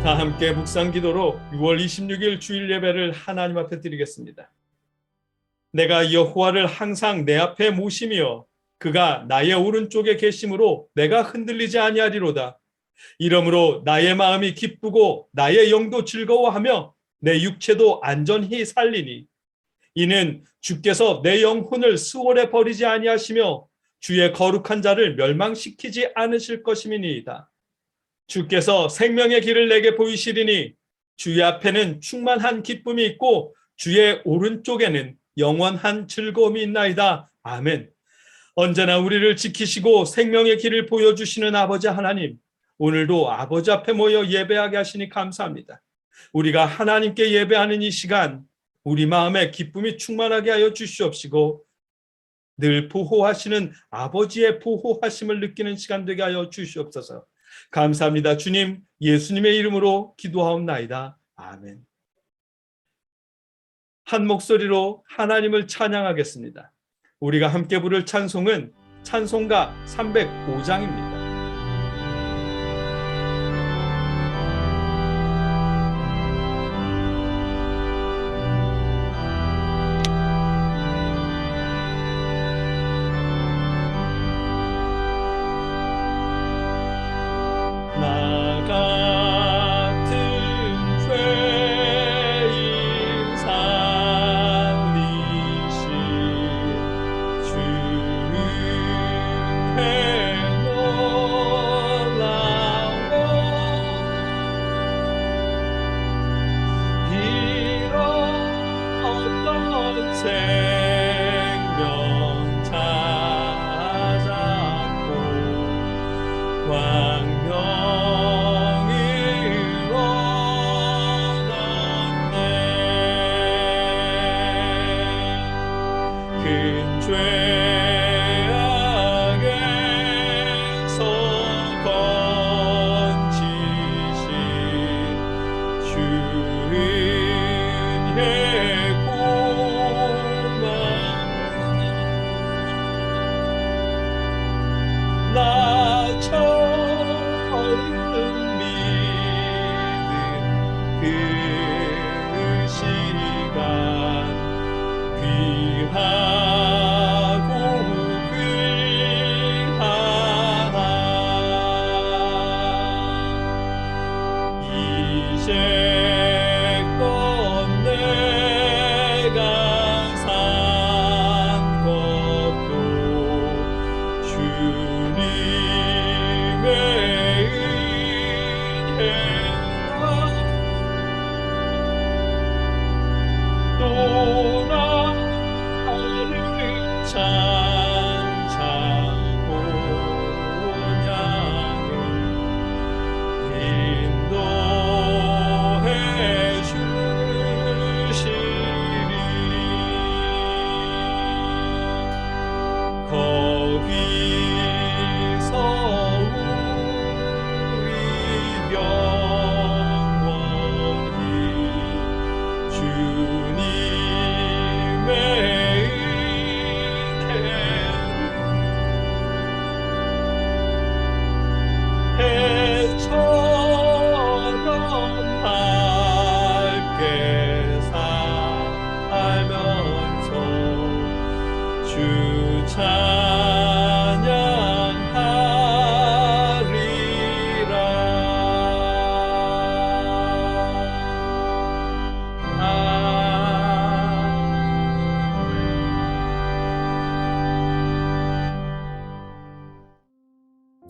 다 함께 묵상기도로 6월 26일 주일 예배를 하나님 앞에 드리겠습니다. 내가 여호와를 항상 내 앞에 모시며 그가 나의 오른쪽에 계심으로 내가 흔들리지 아니하리로다. 이러므로 나의 마음이 기쁘고 나의 영도 즐거워하며 내 육체도 안전히 살리니 이는 주께서 내 영혼을 수월에 버리지 아니하시며 주의 거룩한 자를 멸망시키지 않으실 것임이니이다. 주께서 생명의 길을 내게 보이시리니 주의 앞에는 충만한 기쁨이 있고 주의 오른쪽에는 영원한 즐거움이 있나이다. 아멘. 언제나 우리를 지키시고 생명의 길을 보여주시는 아버지 하나님, 오늘도 아버지 앞에 모여 예배하게 하시니 감사합니다. 우리가 하나님께 예배하는 이 시간, 우리 마음에 기쁨이 충만하게 하여 주시옵시고 늘 보호하시는 아버지의 보호하심을 느끼는 시간 되게 하여 주시옵소서. 감사합니다. 주님, 예수님의 이름으로 기도하옵나이다. 아멘. 한 목소리로 하나님을 찬양하겠습니다. 우리가 함께 부를 찬송은 찬송가 305장입니다.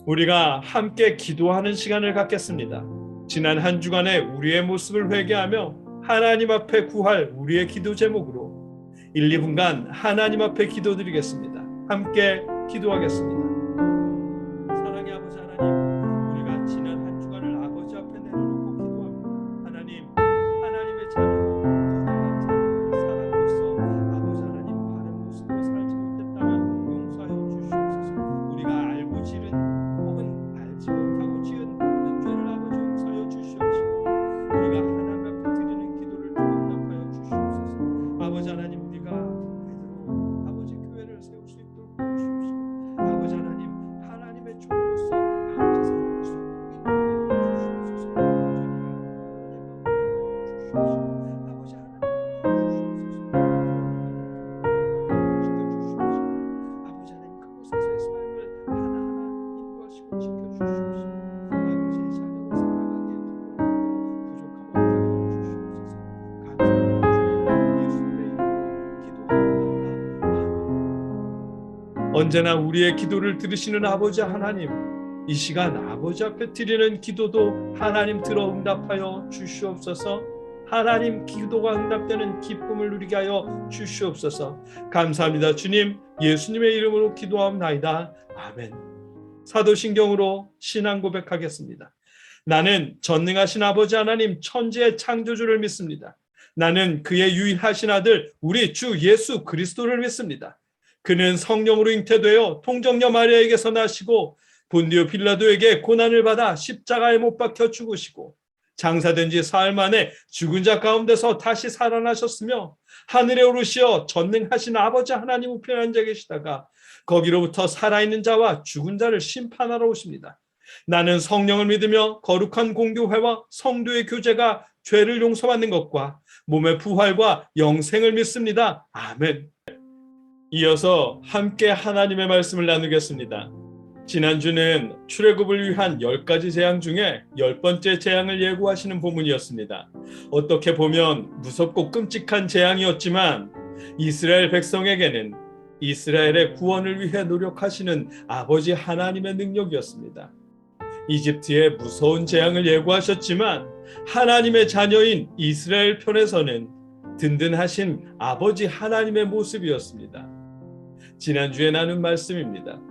우리가 함께 기도하는 시간을 갖겠습니다. 지난 한 주간의 우리의 모습을 회개하며 하나님 앞에 구할 우리의 기도 제목으로 1, 2분간 하나님 앞에 기도드리겠습니다. 함께 기도하겠습니다. 사랑의 아버지 하나님, 우리가 지난 한 주간을 아버지 앞에 내려놓고 기도합니다. 하나님, 하나님의 자녀로 사람으로서 아버지 하나님 바른 모습으로 살지 못했다면 용서하여 주시옵소서. 우리가 알고 지은 알지 못하고 지은 모든 죄를 아버지 용서하여 주시옵시고 우리가 하나님 앞에 드리는 기도를 응답하여 주시옵소서. 아버지 하나님, 우리가 제대로 아버지 교회를 세울 수 있도록 도우시옵시고 아버지 언제나 우리의 기도를 들으시는 아버지 하나님, 이 시간 아버지 앞에 드리는 기도도 하나님 들어 응답하여 주시옵소서. 하나님 기도가 응답되는 기쁨을 누리게 하여 주시옵소서. 감사합니다. 주님, 예수님의 이름으로 기도하옵나이다. 아멘. 사도신경으로 신앙 고백하겠습니다. 나는 전능하신 아버지 하나님 천지의 창조주를 믿습니다. 나는 그의 유일하신 아들 우리 주 예수 그리스도를 믿습니다. 그는 성령으로 잉태되어 통정녀 마리아에게서 나시고 본디오 빌라도에게 고난을 받아 십자가에 못 박혀 죽으시고 장사된 지 사흘 만에 죽은 자 가운데서 다시 살아나셨으며 하늘에 오르시어 전능하신 아버지 하나님 우편에 앉아 계시다가 거기로부터 살아있는 자와 죽은 자를 심판하러 오십니다. 나는 성령을 믿으며 거룩한 공교회와 성도의 교제가 죄를 용서받는 것과 몸의 부활과 영생을 믿습니다. 아멘. 이어서 함께 하나님의 말씀을 나누겠습니다. 지난주는 출애굽을 위한 10가지 재앙 중에 10번째 재앙을 예고하시는 본문이었습니다. 어떻게 보면 무섭고 끔찍한 재앙이었지만 이스라엘 백성에게는 이스라엘의 구원을 위해 노력하시는 아버지 하나님의 능력이었습니다. 이집트의 무서운 재앙을 예고하셨지만 하나님의 자녀인 이스라엘 편에서는 든든하신 아버지 하나님의 모습이었습니다. 지난주에 나눈 말씀입니다.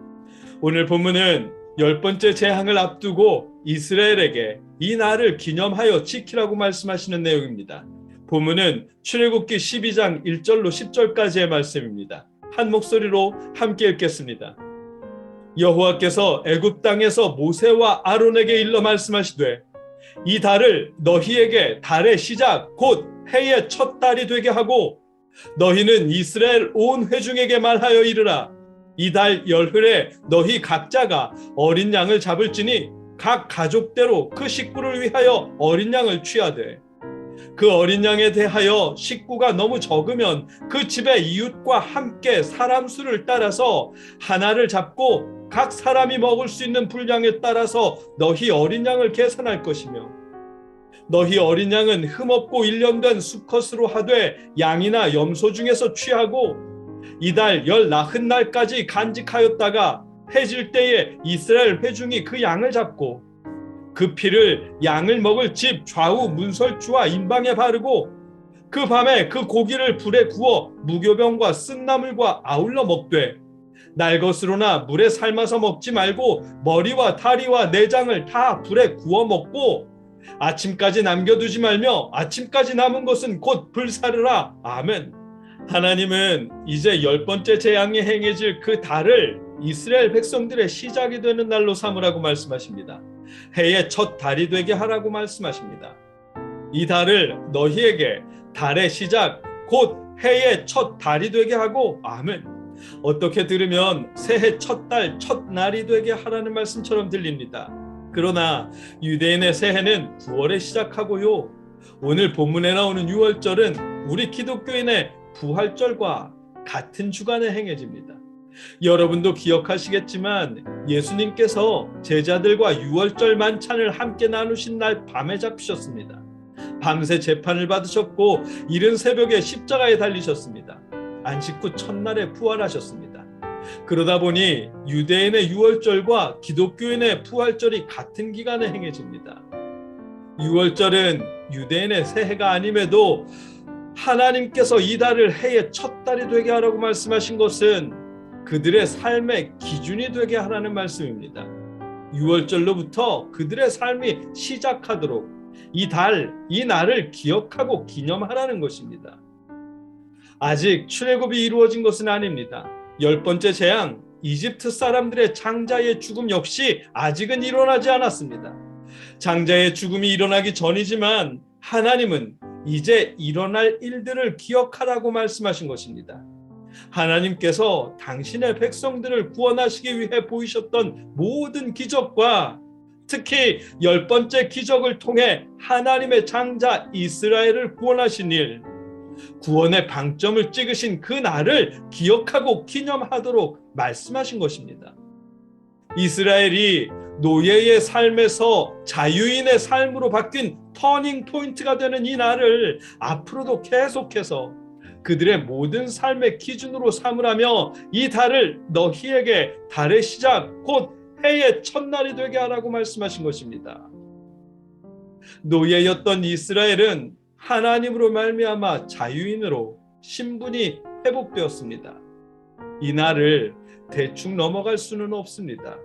오늘 본문은 10번째 재앙을 앞두고 이스라엘에게 이 날을 기념하여 지키라고 말씀하시는 내용입니다. 본문은 출애굽기 12장 1절로 10절까지의 말씀입니다. 한 목소리로 함께 읽겠습니다. 여호와께서 애굽 땅에서 모세와 아론에게 일러 말씀하시되 이 달을 너희에게 달의 시작 곧 해의 첫 달이 되게 하고 너희는 이스라엘 온 회중에게 말하여 이르라. 이 달 열흘에 너희 각자가 어린 양을 잡을지니 각 가족대로 그 식구를 위하여 어린 양을 취하되 그 어린 양에 대하여 식구가 너무 적으면 그 집의 이웃과 함께 사람 수를 따라서 하나를 잡고 각 사람이 먹을 수 있는 분량에 따라서 너희 어린 양을 계산할 것이며 너희 어린 양은 흠없고 일련된 수컷으로 하되 양이나 염소 중에서 취하고 이달 열 나흔 날까지 간직하였다가 해질 때에 이스라엘 회중이 그 양을 잡고 그 피를 양을 먹을 집 좌우 문설주와 임방에 바르고 그 밤에 그 고기를 불에 구워 무교병과 쓴나물과 아울러 먹되 날것으로나 물에 삶아서 먹지 말고 머리와 다리와 내장을 다 불에 구워 먹고 아침까지 남겨두지 말며 아침까지 남은 것은 곧 불사르라. 아멘. 하나님은 이제 10번째 재앙이 행해질 그 달을 이스라엘 백성들의 시작이 되는 날로 삼으라고 말씀하십니다. 해의 첫 달이 되게 하라고 말씀하십니다. 이 달을 너희에게 달의 시작 곧 해의 첫 달이 되게 하고 아멘. 어떻게 들으면 새해 첫 달 첫 날이 되게 하라는 말씀처럼 들립니다. 그러나 유대인의 새해는 9월에 시작하고요. 오늘 본문에 나오는 6월절은 우리 기독교인의 부활절과 같은 주간에 행해집니다. 여러분도 기억하시겠지만 예수님께서 제자들과 6월절 만찬을 함께 나누신 날 밤에 잡히셨습니다. 밤새 재판을 받으셨고 이른 새벽에 십자가에 달리셨습니다. 안식 후 첫날에 부활하셨습니다. 그러다 보니 유대인의 6월절과 기독교인의 부활절이 같은 기간에 행해집니다. 6월절은 유대인의 새해가 아님에도 하나님께서 이 달을 해의 첫 달이 되게 하라고 말씀하신 것은 그들의 삶의 기준이 되게 하라는 말씀입니다. 6월절로부터 그들의 삶이 시작하도록 이 날을 기억하고 기념하라는 것입니다. 아직 출애굽이 이루어진 것은 아닙니다. 10번째 재앙, 이집트 사람들의 장자의 죽음 역시 아직은 일어나지 않았습니다. 장자의 죽음이 일어나기 전이지만 하나님은 이제 일어날 일들을 기억하라고 말씀하신 것입니다. 하나님께서 당신의 백성들을 구원하시기 위해 보이셨던 모든 기적과 특히 10번째 기적을 통해 하나님의 장자 이스라엘을 구원하신 일, 구원의 방점을 찍으신 그 날을 기억하고 기념하도록 말씀하신 것입니다. 이스라엘이 노예의 삶에서 자유인의 삶으로 바뀐 터닝 포인트가 되는 이 날을 앞으로도 계속해서 그들의 모든 삶의 기준으로 삼으라며 이 달을 너희에게 달의 시작 곧 해의 첫날이 되게 하라고 말씀하신 것입니다. 노예였던 이스라엘은 하나님으로 말미암아 자유인으로 신분이 회복되었습니다. 이 날을 대충 넘어갈 수는 없습니다.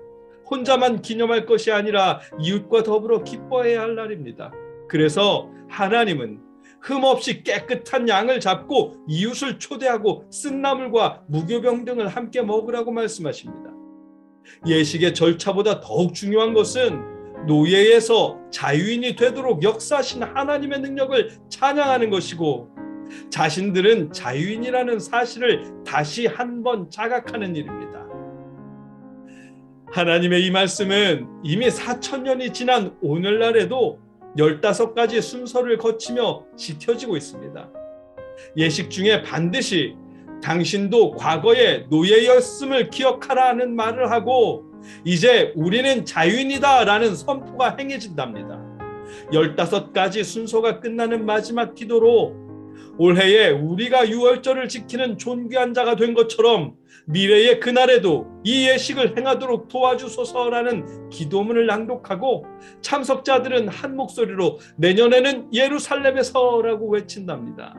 혼자만 기념할 것이 아니라 이웃과 더불어 기뻐해야 할 날입니다. 그래서 하나님은 흠없이 깨끗한 양을 잡고 이웃을 초대하고 쓴나물과 무교병 등을 함께 먹으라고 말씀하십니다. 예식의 절차보다 더욱 중요한 것은 노예에서 자유인이 되도록 역사하신 하나님의 능력을 찬양하는 것이고, 자신들은 자유인이라는 사실을 다시 한번 자각하는 일입니다. 하나님의 이 말씀은 이미 4,000년이 지난 오늘날에도 15가지 순서를 거치며 지켜지고 있습니다. 예식 중에 반드시 당신도 과거에 노예였음을 기억하라는 말을 하고 이제 우리는 자유인이다 라는 선포가 행해진답니다. 15가지 순서가 끝나는 마지막 기도로 올해에 우리가 유월절을 지키는 존귀한 자가 된 것처럼 미래의 그날에도 이 예식을 행하도록 도와주소서라는 기도문을 낭독하고 참석자들은 한 목소리로 내년에는 예루살렘에서라고 외친답니다.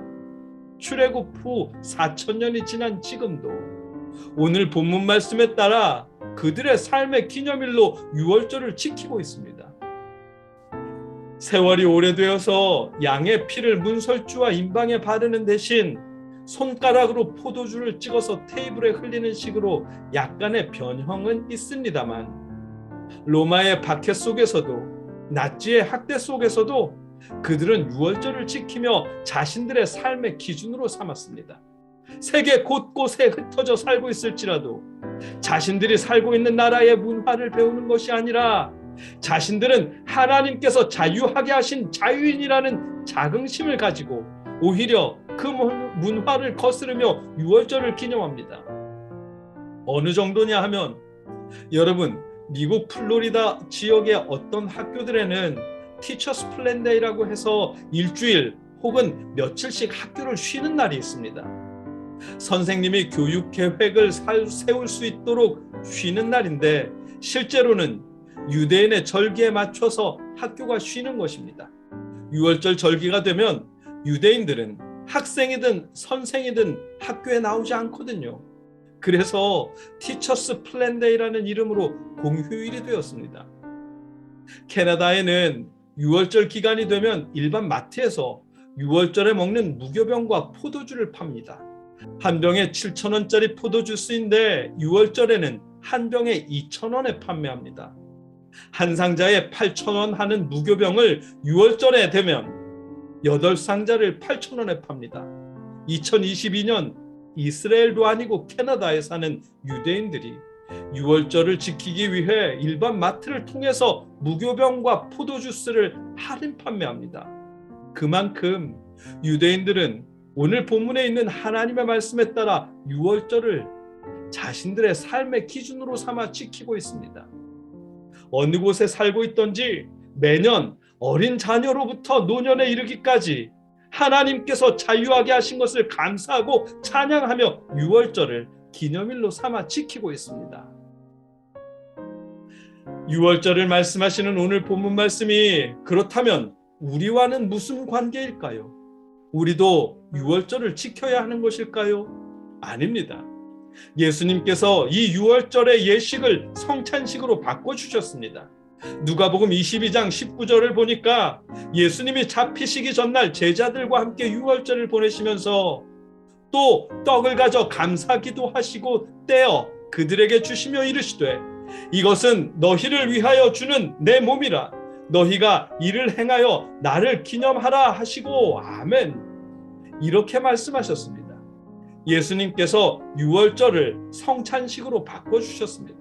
출애굽 후 4,000년이 지난 지금도 오늘 본문 말씀에 따라 그들의 삶의 기념일로 유월절을 지키고 있습니다. 세월이 오래되어서 양의 피를 문설주와 임방에 바르는 대신 손가락으로 포도주를 찍어서 테이블에 흘리는 식으로 약간의 변형은 있습니다만, 로마의 박해 속에서도 나치의 학대 속에서도 그들은 유월절을 지키며 자신들의 삶의 기준으로 삼았습니다. 세계 곳곳에 흩어져 살고 있을지라도 자신들이 살고 있는 나라의 문화를 배우는 것이 아니라 자신들은 하나님께서 자유하게 하신 자유인이라는 자긍심을 가지고 오히려 그 문화를 거스르며 유월절을 기념합니다. 어느 정도냐 하면, 여러분, 미국 플로리다 지역의 어떤 학교들에는 티처스 플랜데이라고 해서 일주일 혹은 며칠씩 학교를 쉬는 날이 있습니다. 선생님이 교육 계획을 세울 수 있도록 쉬는 날인데, 실제로는 유대인의 절기에 맞춰서 학교가 쉬는 것입니다. 유월절 절기가 되면 유대인들은 학생이든 선생이든 학교에 나오지 않거든요. 그래서 티처스 플랜데이라는 이름으로 공휴일이 되었습니다. 캐나다에는 유월절 기간이 되면 일반 마트에서 유월절에 먹는 무교병과 포도주를 팝니다. 한 병에 7,000원짜리 포도주스인데 유월절에는 한 병에 2,000원에 판매합니다. 한 상자에 8,000원 하는 무교병을 유월절에 되면 8상자를 8,000원에 팝니다. 2022년 이스라엘도 아니고 캐나다에 사는 유대인들이 유월절을 지키기 위해 일반 마트를 통해서 무교병과 포도주스를 할인 판매합니다. 그만큼 유대인들은 오늘 본문에 있는 하나님의 말씀에 따라 유월절을 자신들의 삶의 기준으로 삼아 지키고 있습니다. 어느 곳에 살고 있던지 매년 어린 자녀로부터 노년에 이르기까지 하나님께서 자유하게 하신 것을 감사하고 찬양하며 유월절을 기념일로 삼아 지키고 있습니다. 유월절을 말씀하시는 오늘 본문 말씀이 그렇다면 우리와는 무슨 관계일까요? 우리도 유월절을 지켜야 하는 것일까요? 아닙니다. 예수님께서 이 유월절의 예식을 성찬식으로 바꿔주셨습니다. 누가복음 22장 19절을 보니까 예수님이 잡히시기 전날 제자들과 함께 유월절을 보내시면서 또 떡을 가져 감사기도 하시고 떼어 그들에게 주시며 이르시되 이것은 너희를 위하여 주는 내 몸이라 너희가 이를 행하여 나를 기념하라 하시고 아멘. 이렇게 말씀하셨습니다. 예수님께서 유월절을 성찬식으로 바꿔주셨습니다.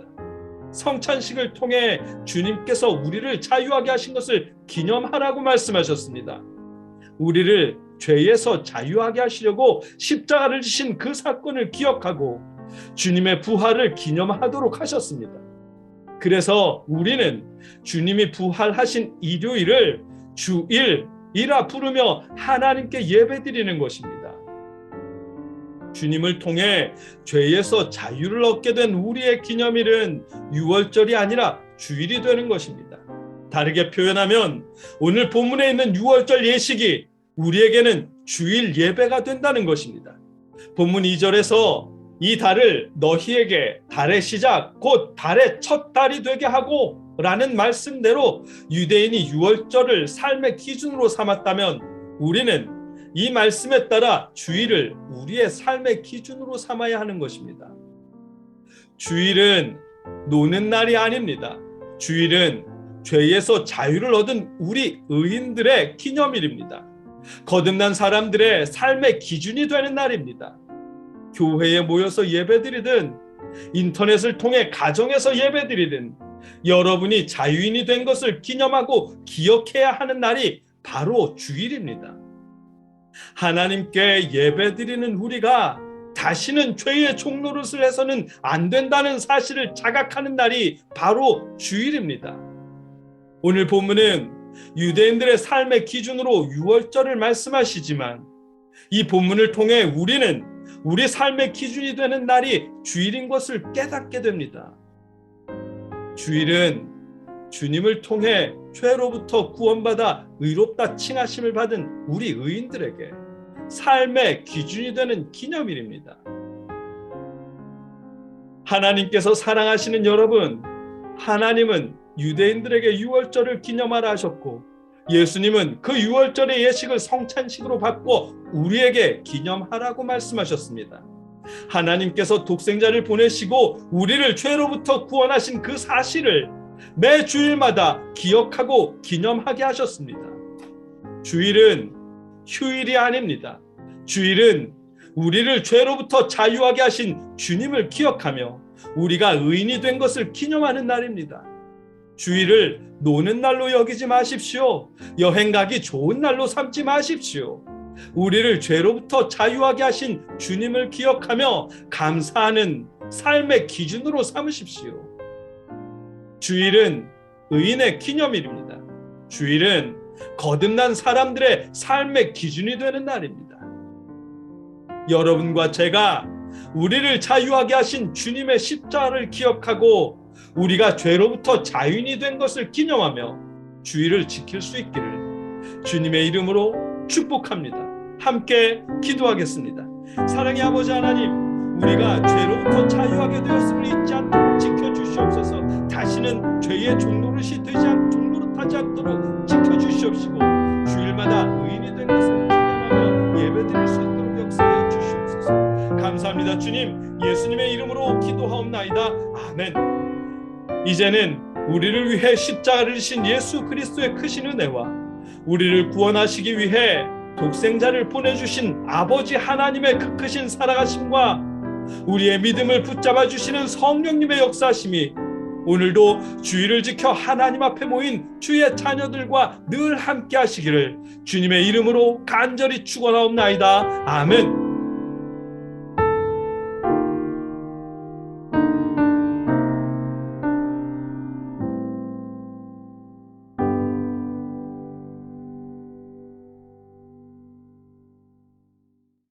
성찬식을 통해 주님께서 우리를 자유하게 하신 것을 기념하라고 말씀하셨습니다. 우리를 죄에서 자유하게 하시려고 십자가를 지신 그 사건을 기억하고 주님의 부활을 기념하도록 하셨습니다. 그래서 우리는 주님이 부활하신 일요일을 주일이라 부르며 하나님께 예배드리는 것입니다. 주님을 통해 죄에서 자유를 얻게 된 우리의 기념일은 유월절이 아니라 주일이 되는 것입니다. 다르게 표현하면 오늘 본문에 있는 유월절 예식이 우리에게는 주일 예배가 된다는 것입니다. 본문 2절에서 이 달을 너희에게 달의 시작 곧 달의 첫 달이 되게 하고 라는 말씀대로 유대인이 유월절을 삶의 기준으로 삼았다면 우리는 이 말씀에 따라 주일을 우리의 삶의 기준으로 삼아야 하는 것입니다. 주일은 노는 날이 아닙니다. 주일은 죄에서 자유를 얻은 우리 의인들의 기념일입니다. 거듭난 사람들의 삶의 기준이 되는 날입니다. 교회에 모여서 예배드리든 인터넷을 통해 가정에서 예배드리든 여러분이 자유인이 된 것을 기념하고 기억해야 하는 날이 바로 주일입니다. 하나님께 예배드리는 우리가 다시는 죄의 종노릇을 해서는 안 된다는 사실을 자각하는 날이 바로 주일입니다. 오늘 본문은 유대인들의 삶의 기준으로 유월절을 말씀하시지만 이 본문을 통해 우리는 우리 삶의 기준이 되는 날이 주일인 것을 깨닫게 됩니다. 주일은 주님을 통해 죄로부터 구원받아 의롭다 칭하심을 받은 우리 의인들에게 삶의 기준이 되는 기념일입니다. 하나님께서 사랑하시는 여러분, 하나님은 유대인들에게 유월절을 기념하라 하셨고 예수님은 그 유월절의 예식을 성찬식으로 바꿔 우리에게 기념하라고 말씀하셨습니다. 하나님께서 독생자를 보내시고 우리를 죄로부터 구원하신 그 사실을 매 주일마다 기억하고 기념하게 하셨습니다. 주일은 휴일이 아닙니다. 주일은 우리를 죄로부터 자유하게 하신 주님을 기억하며 우리가 의인이 된 것을 기념하는 날입니다. 주일을 노는 날로 여기지 마십시오. 여행 가기 좋은 날로 삼지 마십시오. 우리를 죄로부터 자유하게 하신 주님을 기억하며 감사하는 삶의 기준으로 삼으십시오. 주일은 의인의 기념일입니다. 주일은 거듭난 사람들의 삶의 기준이 되는 날입니다. 여러분과 제가 우리를 자유하게 하신 주님의 십자가를 기억하고 우리가 죄로부터 자유인이 된 것을 기념하며 주일을 지킬 수 있기를 주님의 이름으로 축복합니다. 함께 기도하겠습니다. 사랑의 아버지 하나님, 우리가 죄로부터 자유하게 되었음을 잊지 않도록 지켜주시옵소서. 다시는 죄의 종노릇이 종노릇하지 않도록 지켜주시옵시고 주일마다 의인이 된 것을 기념하며 예배드릴 수 있도록 역사해 주시옵소서. 감사합니다. 주님, 예수님의 이름으로 기도하옵나이다. 아멘. 이제는 우리를 위해 십자가를 지신 예수 그리스도의 크신 은혜와 우리를 구원하시기 위해 독생자를 보내주신 아버지 하나님의 그 크신 살아가심과 우리의 믿음을 붙잡아 주시는 성령님의 역사하심이 오늘도 주일을 지켜 하나님 앞에 모인 주의 자녀들과 늘 함께 하시기를 주님의 이름으로 간절히 축원하옵나이다. 아멘.